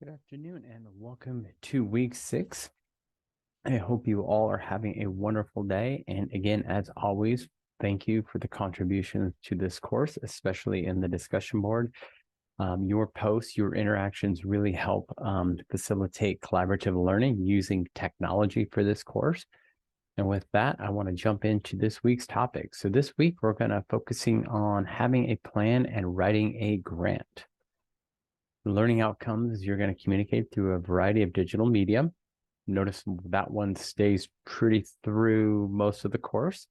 Good afternoon and welcome to week 6. I hope you all are having a wonderful day. And again, as always, thank you for the contributions to this course, especially in the discussion board. Your posts, your interactions really help facilitate collaborative learning using technology for this course. And with that, I want to jump into this week's topic. So this week, we're going to focusing on having a plan and writing a grant. Learning outcomes, you're going to communicate through a variety of digital media. Notice that one stays pretty through most of the course.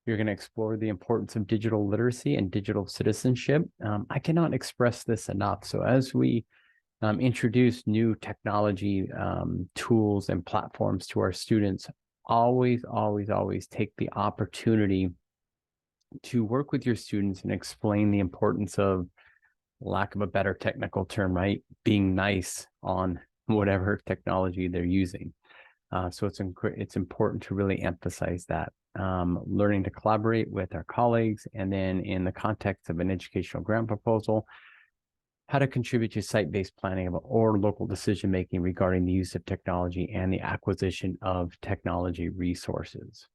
You're going to explore the importance of digital literacy and digital citizenship. I cannot express this enough. So as we introduce new technology tools and platforms to our students, always take the opportunity to work with your students and explain the importance of, lack of a better technical term, right, being nice on whatever technology they're using. So it's important to really emphasize that. Learning to collaborate with our colleagues, and then in the context of an educational grant proposal, how to contribute to site-based planning or local decision-making regarding the use of technology and the acquisition of technology resources.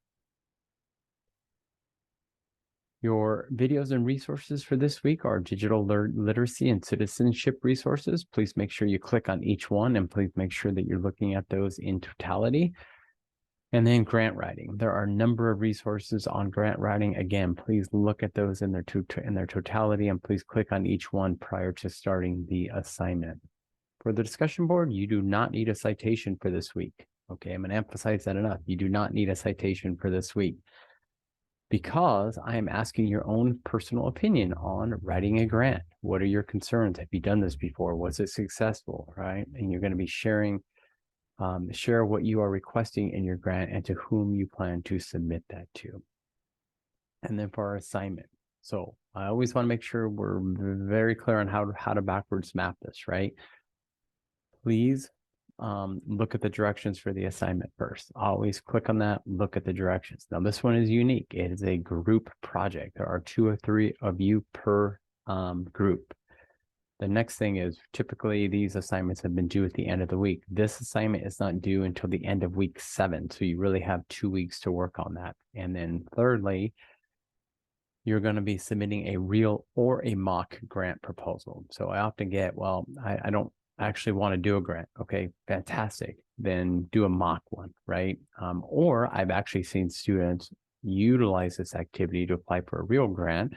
Your videos and resources for this week are digital literacy and citizenship resources. Please make sure you click on each one, and please make sure that you're looking at those in totality. And then grant writing. There are a number of resources on grant writing. Again, please look at those in their totality, and please click on each one prior to starting the assignment. For the discussion board, you do not need a citation for this week. Okay, I'm going to emphasize that enough. You do not need a citation for this week, because I am asking your own personal opinion on writing a grant. What are your concerns? Have you done this before? Was it successful, right? And you're going to be sharing, share what you are requesting in your grant and to whom you plan to submit that to. And then for our assignment. So I always want to make sure we're very clear on how to backwards map this, right? Please look at the directions for the assignment first. Always click on that, look at the directions. Now this one is unique. It is a group project. There are 2 or 3 of you per group. The next thing is, typically these assignments have been due at the end of the week. This assignment is not due until the end of week 7. So you really have 2 weeks to work on that. And then thirdly, you're going to be submitting a real or a mock grant proposal. So I often get, well, I don't actually want to do a grant. Okay, fantastic. Then do a mock one, right? Or I've actually seen students utilize this activity to apply for a real grant.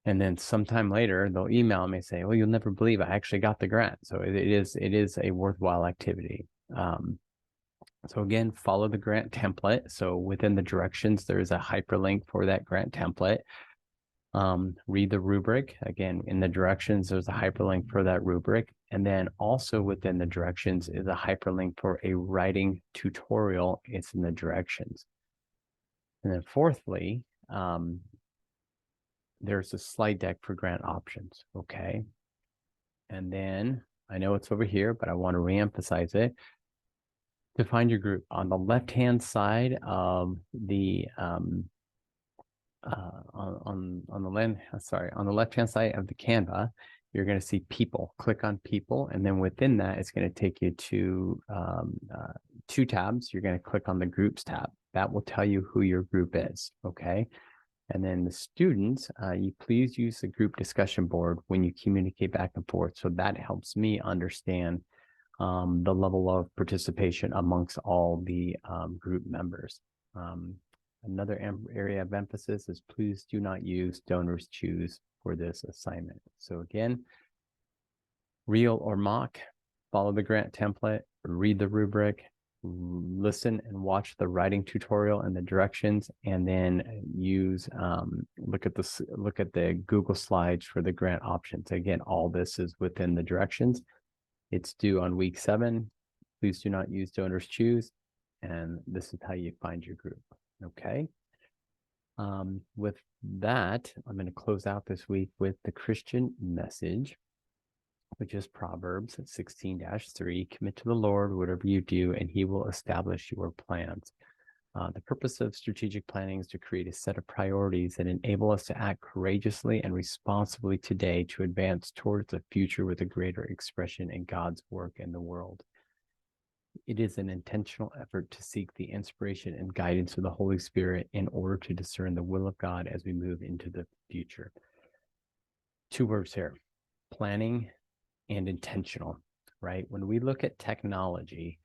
And then sometime later, they'll email me and say, well, you'll never believe I actually got the grant. So it is a worthwhile activity. So again, follow the grant template. So within the directions, there's a hyperlink for that grant template. Read the rubric. Again, in the directions, there's a hyperlink for that rubric. And then also within the directions is a hyperlink for a writing tutorial. It's in the directions. And then fourthly, there's a slide deck for grant options. Okay. And then I know it's over here, but I want to reemphasize it. To find your group, on the left-hand side of the on the left-hand side of the Canva, you're going to see people. Click on people, and then within that, it's going to take you to 2 tabs. You're going to click on the groups tab. That will tell you who your group is. Okay. And then the students, you please use the group discussion board when you communicate back and forth. So that helps me understand the level of participation amongst all the group members. Another area of emphasis is, please do not use donors choose for this assignment. So again, real or mock, follow the grant template, read the rubric, listen and watch the writing tutorial and the directions, and then use look at the Google Slides for the grant options. Again, all this is within the directions. It's due on week 7. Please do not use donors choose. And this is how you find your group. Okay. With that, I'm going to close out this week with the Christian message, which is Proverbs 16-3. Commit to the Lord whatever you do, and he will establish your plans. The purpose of strategic planning is to create a set of priorities that enable us to act courageously and responsibly today to advance towards a future with a greater expression in God's work in the world. It is an intentional effort to seek the inspiration and guidance of the Holy Spirit in order to discern the will of God as we move into the future. Two words here: planning and intentional, right? When we look at technology,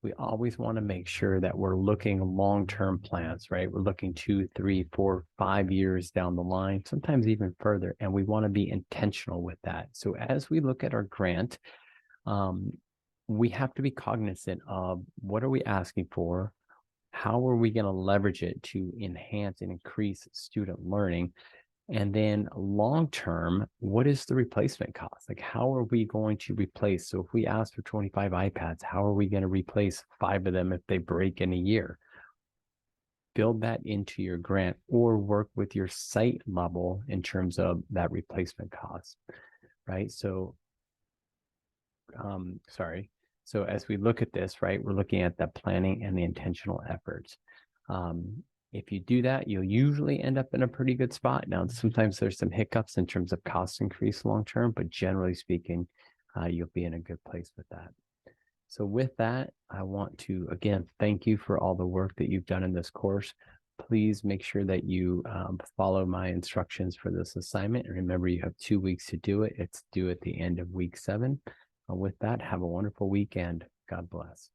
we always want to make sure that we're looking long-term plans, right? We're looking 2, 3, 4, 5 years down the line, sometimes even further, and we want to be intentional with that. So as we look at our grant, we have to be cognizant of what are we asking for? How are we going to leverage it to enhance and increase student learning? And then long term, what is the replacement cost? Like, how are we going to replace? So if we ask for 25 iPads, how are we going to replace 5 of them if they break in a year? Build that into your grant or work with your site level in terms of that replacement cost, right? So, So as we look at this, right, we're looking at the planning and the intentional efforts. If you do that, you'll usually end up in a pretty good spot. Now, sometimes there's some hiccups in terms of cost increase long-term, but generally speaking, you'll be in a good place with that. So with that, I want to, again, thank you for all the work that you've done in this course. Please make sure that you follow my instructions for this assignment. And remember, you have 2 weeks to do it. It's due at the end of week 7. With that, have a wonderful weekend. God bless.